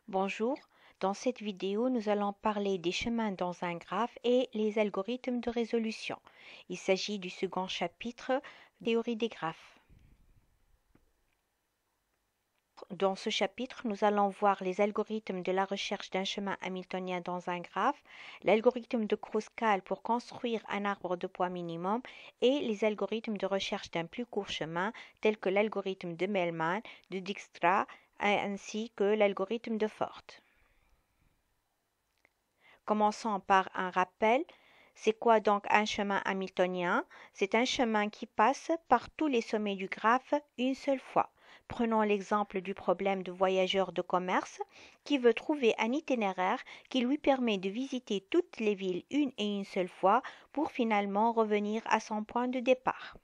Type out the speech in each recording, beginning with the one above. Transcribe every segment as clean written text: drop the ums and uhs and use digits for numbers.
Bonjour, dans cette vidéo, nous allons parler des chemins dans un graphe et les algorithmes de résolution. Il s'agit du second chapitre, théorie des graphes. Dans ce chapitre, nous allons voir les algorithmes de la recherche d'un chemin hamiltonien dans un graphe, l'algorithme de Kruskal pour construire un arbre de poids minimum et les algorithmes de recherche d'un plus court chemin, tels que l'algorithme de Mellmann, de Dijkstra ainsi que l'algorithme de Ford. Commençons par un rappel. C'est quoi donc un chemin hamiltonien? C'est un chemin qui passe par tous les sommets du graphe une seule fois. Prenons l'exemple du problème de voyageur de commerce qui veut trouver un itinéraire qui lui permet de visiter toutes les villes une et une seule fois pour finalement revenir à son point de départ.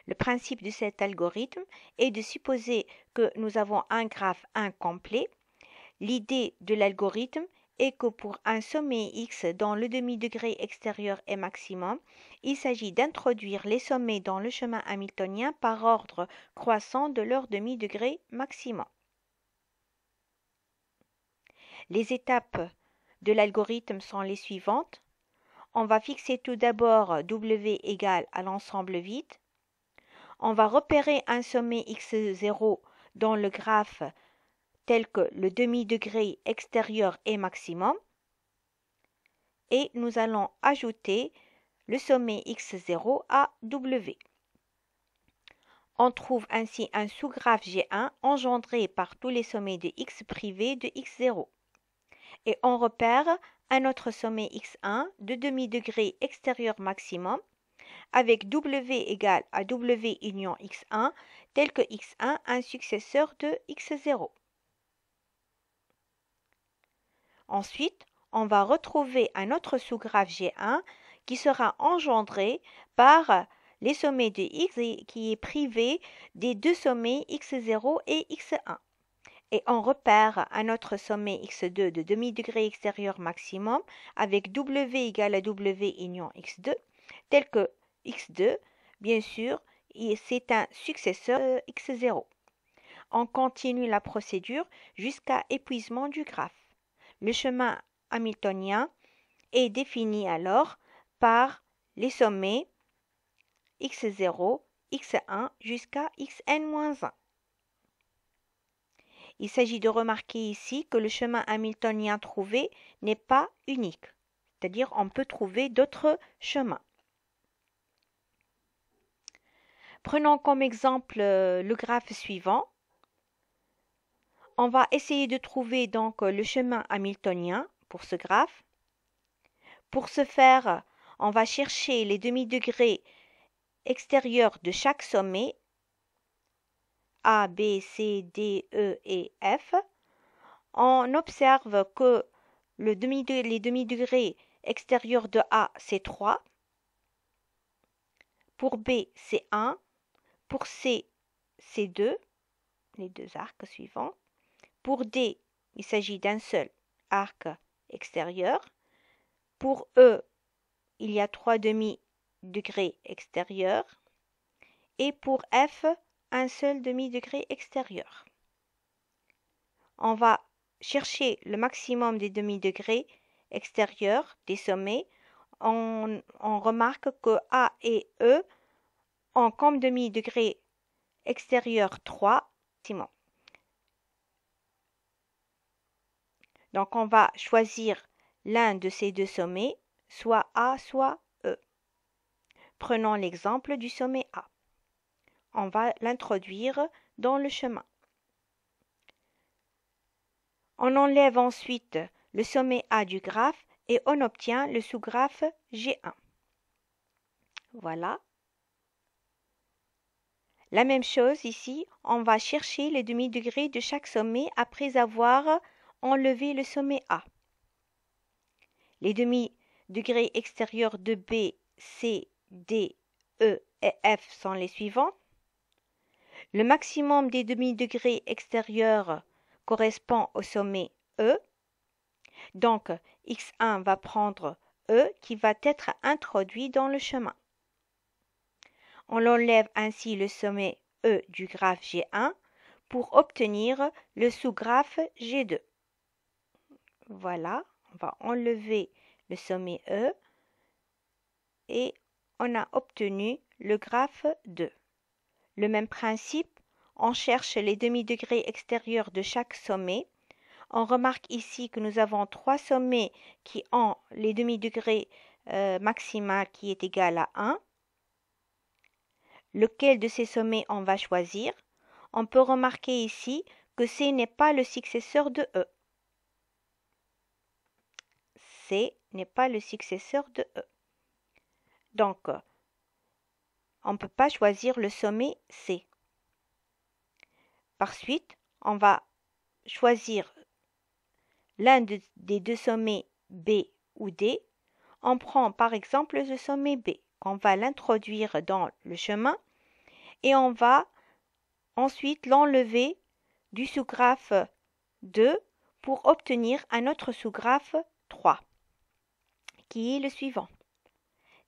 Le principe de cet algorithme est de supposer que nous avons un graphe incomplet. L'idée de l'algorithme est que pour un sommet x dont le demi-degré extérieur est maximum, il s'agit d'introduire les sommets dans le chemin hamiltonien par ordre croissant de leur demi-degré maximum. Les étapes de l'algorithme sont les suivantes. On va fixer tout d'abord W égale à l'ensemble vide. On va repérer un sommet x0 dans le graphe tel que le demi-degré extérieur est maximum, et nous allons ajouter le sommet x0 à W. On trouve ainsi un sous-graphe G1 engendré par tous les sommets de x privé de x0. Et on repère un autre sommet x1 de demi-degré extérieur maximum avec W égale à W union x1 tel que x1 un successeur de x0. Ensuite, on va retrouver un autre sous-graphe G1 qui sera engendré par les sommets de x et qui est privé des deux sommets x0 et x1. Et on repère un autre sommet x2 de demi-degré extérieur maximum avec W égale à W union x2, tel que x2, bien sûr, c'est un successeur de x0. On continue la procédure jusqu'à épuisement du graphe. Le chemin hamiltonien est défini alors par les sommets x0, x1 jusqu'à xn-1. Il s'agit de remarquer ici que le chemin hamiltonien trouvé n'est pas unique, c'est-à-dire on peut trouver d'autres chemins. Prenons comme exemple le graphe suivant. On va essayer de trouver donc le chemin hamiltonien pour ce graphe. Pour ce faire, on va chercher les demi-degrés extérieurs de chaque sommet A, B, C, D, E et F. On observe que les demi-degrés extérieurs de A, c'est 3. Pour B, c'est 1. Pour C, c'est 2. Les deux arcs suivants. Pour D, il s'agit d'un seul arc extérieur. Pour E, il y a 3 demi-degrés extérieurs. Et pour F, un seul demi-degré extérieur. On va chercher le maximum des demi-degrés extérieurs des sommets. On remarque que A et E ont comme demi-degré extérieur 3 maximum. Donc on va choisir l'un de ces deux sommets, soit A, soit E. Prenons l'exemple du sommet A. On va l'introduire dans le chemin. On enlève ensuite le sommet A du graphe et on obtient le sous-graphe G1. Voilà. La même chose ici, on va chercher les demi-degrés de chaque sommet après avoir enlevé le sommet A. Les demi-degrés extérieurs de B, C, D, E et F sont les suivants. Le maximum des demi-degrés extérieurs correspond au sommet E. Donc, x1 va prendre E qui va être introduit dans le chemin. On enlève ainsi le sommet E du graphe G1 pour obtenir le sous-graphe G2. Voilà, on va enlever le sommet E et on a obtenu le graphe 2. Le même principe, on cherche les demi-degrés extérieurs de chaque sommet. On remarque ici que nous avons 3 sommets qui ont les demi-degrés maximales qui est égal à 1. Lequel de ces sommets on va choisir? On peut remarquer ici que C n'est pas le successeur de E. C n'est pas le successeur de E. Donc, on ne peut pas choisir le sommet C. Par suite, on va choisir l'un des deux sommets B ou D. On prend par exemple le sommet B. On va l'introduire dans le chemin et on va ensuite l'enlever du sous-graphe 2 pour obtenir un autre sous-graphe 3, qui est le suivant.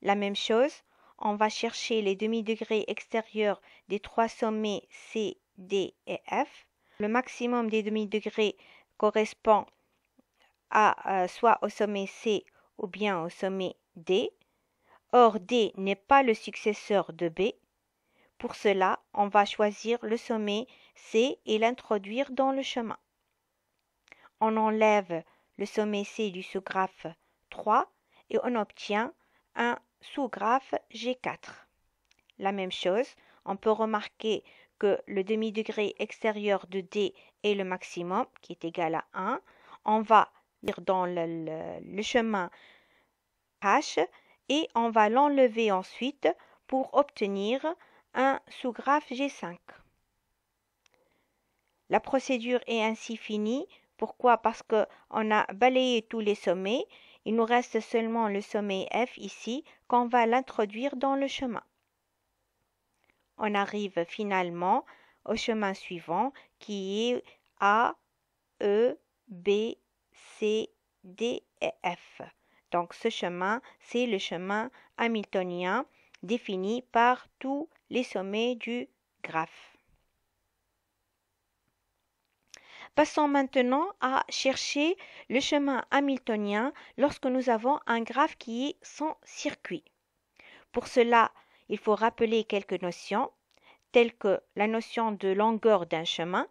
La même chose, on va chercher les demi-degrés extérieurs des 3 sommets C, D et F. Le maximum des demi-degrés correspond à soit au sommet C ou bien au sommet D. Or, D n'est pas le successeur de B. Pour cela, on va choisir le sommet C et l'introduire dans le chemin. On enlève le sommet C du sous-graphe 3 et on obtient un sous-graphe G4. La même chose, on peut remarquer que le demi-degré extérieur de D est le maximum, qui est égal à 1. On va lire dans le chemin H et on va l'enlever ensuite pour obtenir un sous-graphe G5. La procédure est ainsi finie. Pourquoi? Parce qu'on a balayé tous les sommets. Il nous reste seulement le sommet F ici qu'on va l'introduire dans le chemin. On arrive finalement au chemin suivant qui est A, E, B, C, D et F. Donc ce chemin, c'est le chemin hamiltonien défini par tous les sommets du graphe. Passons maintenant à chercher le chemin hamiltonien lorsque nous avons un graphe qui est sans circuit. Pour cela, il faut rappeler quelques notions, telles que la notion de longueur d'un chemin.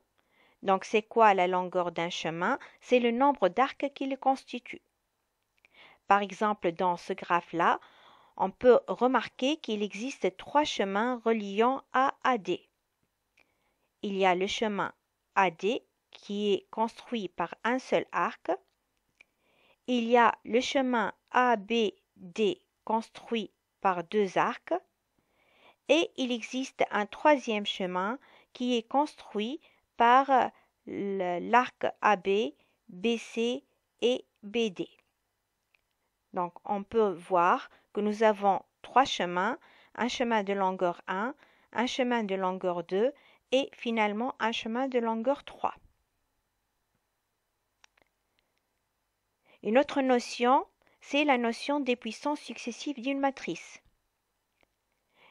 Donc, c'est quoi la longueur d'un chemin? C'est le nombre d'arcs qui le constitue. Par exemple, dans ce graphe-là, on peut remarquer qu'il existe 3 chemins reliant A à D. Il y a le chemin AD qui est construit par un seul arc. Il y a le chemin ABD construit par 2 arcs. Et il existe un 3e chemin qui est construit par l'arc AB, BC et BD. Donc, on peut voir que nous avons 3 chemins, un chemin de longueur 1, un chemin de longueur 2 et finalement un chemin de longueur 3. Une autre notion, c'est la notion des puissances successives d'une matrice.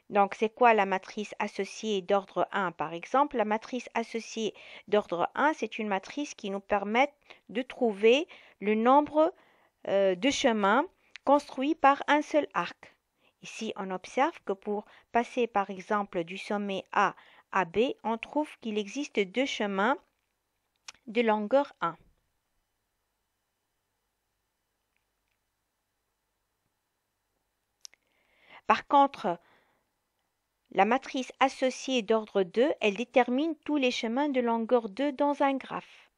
Donc, c'est quoi la matrice associée d'ordre 1? Par exemple, la matrice associée d'ordre 1, c'est une matrice qui nous permet de trouver le nombre de chemins construits par un seul arc. Ici, on observe que pour passer par exemple du sommet A à B, on trouve qu'il existe 2 chemins de longueur 1. Par contre, la matrice associée d'ordre 2, elle détermine tous les chemins de longueur 2 dans un graphe.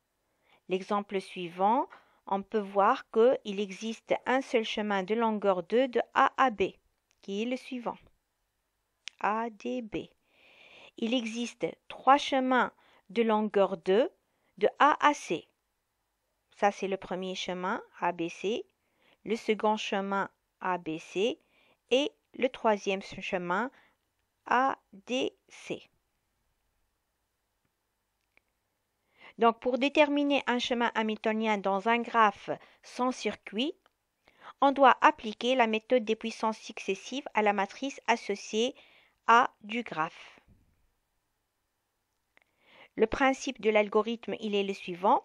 L'exemple suivant, on peut voir qu'il existe un seul chemin de longueur 2 de A à B, qui est le suivant. ADB. Il existe 3 chemins de longueur 2 de A à C. Ça, c'est le premier chemin ABC, le second chemin ABC et le 3e chemin ADC. Donc, pour déterminer un chemin hamiltonien dans un graphe sans circuit, on doit appliquer la méthode des puissances successives à la matrice associée A du graphe. Le principe de l'algorithme, il est le suivant.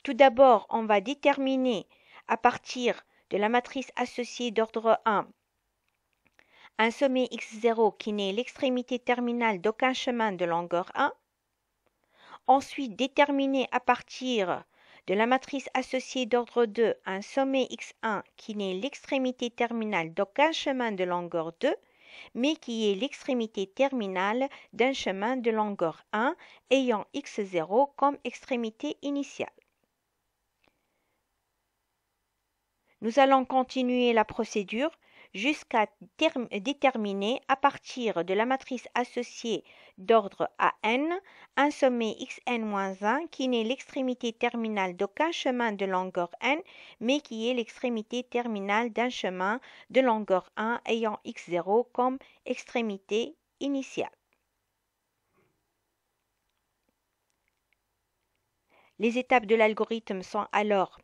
Tout d'abord, on va déterminer à partir de la matrice associée d'ordre 1 un sommet x0 qui n'est l'extrémité terminale d'aucun chemin de longueur 1. Ensuite, déterminer à partir de la matrice associée d'ordre 2 un sommet x1 qui n'est l'extrémité terminale d'aucun chemin de longueur 2, mais qui est l'extrémité terminale d'un chemin de longueur 1 ayant x0 comme extrémité initiale. Nous allons continuer la procédure jusqu'à déterminer à partir de la matrice associée d'ordre AN un sommet xn-1 qui n'est l'extrémité terminale d'aucun chemin de longueur n, mais qui est l'extrémité terminale d'un chemin de longueur 1 ayant x0 comme extrémité initiale. Les étapes de l'algorithme sont alors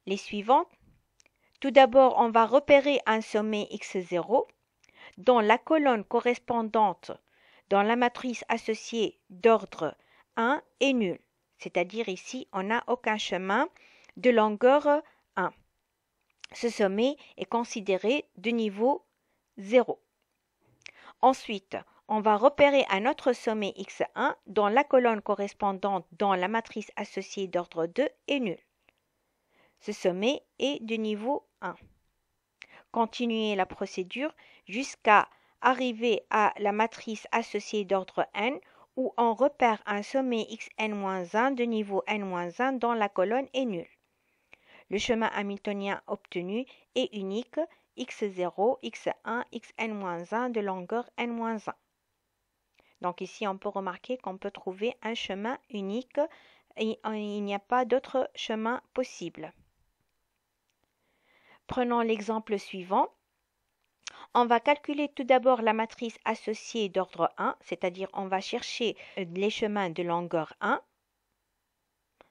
les suivantes. Tout d'abord, on va repérer un sommet x0 dont la colonne correspondante dans la matrice associée d'ordre 1 est nulle. C'est-à-dire ici, on n'a aucun chemin de longueur 1. Ce sommet est considéré de niveau 0. Ensuite, on va repérer un autre sommet x1 dont la colonne correspondante dans la matrice associée d'ordre 2 est nulle. Ce sommet est de niveau 1. Continuer la procédure jusqu'à arriver à la matrice associée d'ordre n où on repère un sommet xn-1 de niveau n-1 dont la colonne est nulle. Le chemin hamiltonien obtenu est unique x0, x1, xn-1 de longueur n-1. Donc ici, on peut remarquer qu'on peut trouver un chemin unique et il n'y a pas d'autre chemin possible. Prenons l'exemple suivant. On va calculer tout d'abord la matrice associée d'ordre 1, c'est-à-dire on va chercher les chemins de longueur 1.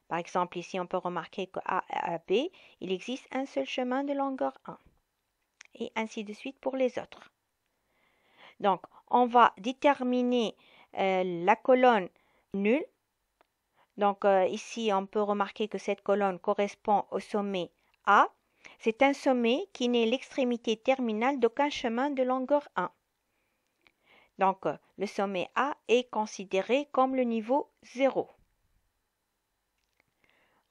Par exemple, ici, on peut remarquer qu'à A, B, il existe un seul chemin de longueur 1. Et ainsi de suite pour les autres. Donc, on va déterminer la colonne nulle. Donc, ici, on peut remarquer que cette colonne correspond au sommet A. C'est un sommet qui n'est l'extrémité terminale d'aucun chemin de longueur 1. Donc, le sommet A est considéré comme le niveau 0.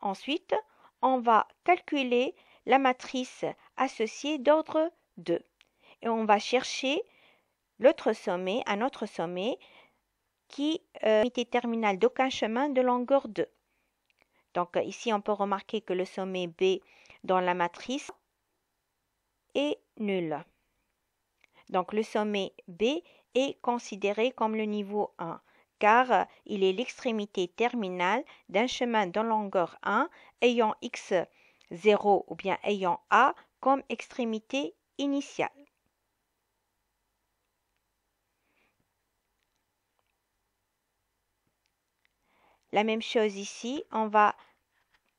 Ensuite, on va calculer la matrice associée d'ordre 2. Et on va chercher l'autre sommet, un autre sommet, qui est l'extrémité terminale d'aucun chemin de longueur 2. Donc, ici, on peut remarquer que le sommet B dans la matrice est nul. Donc, le sommet B est considéré comme le niveau 1, car il est l'extrémité terminale d'un chemin de longueur 1 ayant x0 ou bien ayant A comme extrémité initiale. La même chose ici, on va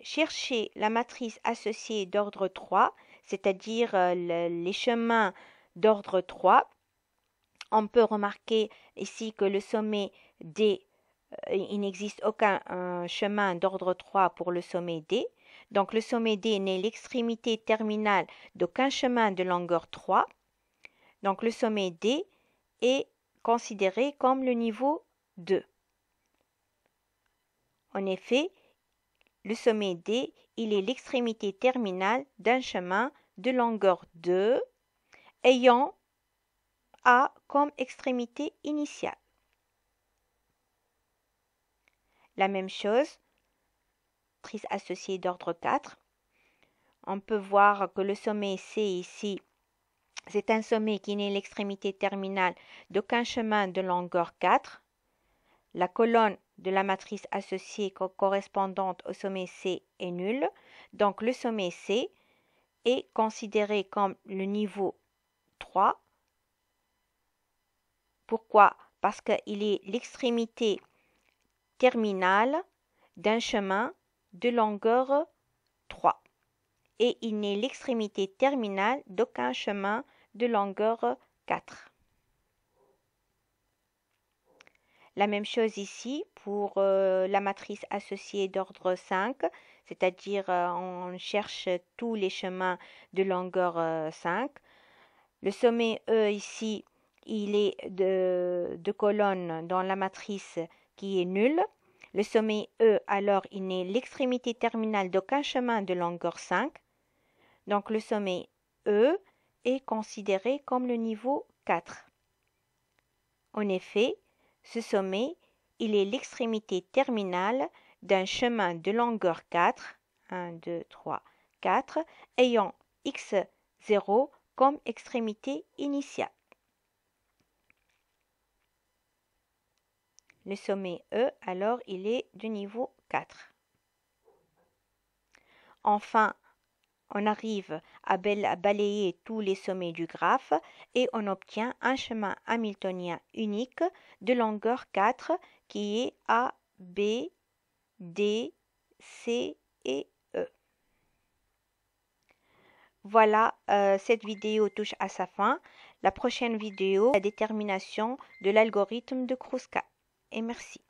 chercher la matrice associée d'ordre 3, c'est-à-dire les chemins d'ordre 3. On peut remarquer ici que le sommet D, il n'existe aucun chemin d'ordre 3 pour le sommet D. Donc le sommet D n'est l'extrémité terminale d'aucun chemin de longueur 3. Donc le sommet D est considéré comme le niveau 2. En effet, le sommet D, il est l'extrémité terminale d'un chemin de longueur 2 ayant A comme extrémité initiale. La même chose, matrice associée d'ordre 4. On peut voir que le sommet C ici, c'est un sommet qui n'est l'extrémité terminale d'aucun chemin de longueur 4. La colonne de la matrice associée correspondante au sommet C est nulle. Donc le sommet C est considéré comme le niveau 3. Pourquoi? Parce qu'il est l'extrémité terminale d'un chemin de longueur 3. Et il n'est l'extrémité terminale d'aucun chemin de longueur 4. La même chose ici pour la matrice associée d'ordre 5, c'est-à-dire on cherche tous les chemins de longueur 5. Le sommet E ici, il est de colonnes dans la matrice qui est nulle. Le sommet E, alors, il n'est l'extrémité terminale d'aucun chemin de longueur 5. Donc le sommet E est considéré comme le niveau 4. En effet, ce sommet, il est l'extrémité terminale d'un chemin de longueur 4, 1, 2, 3, 4, ayant x0 comme extrémité initiale. Le sommet E, alors, il est de niveau 4. Enfin, on arrive à balayer tous les sommets du graphe et on obtient un chemin hamiltonien unique de longueur 4 qui est A, B, D, C et E. Voilà, cette vidéo touche à sa fin. La prochaine vidéo, la détermination de l'algorithme de Kruskal. Et merci.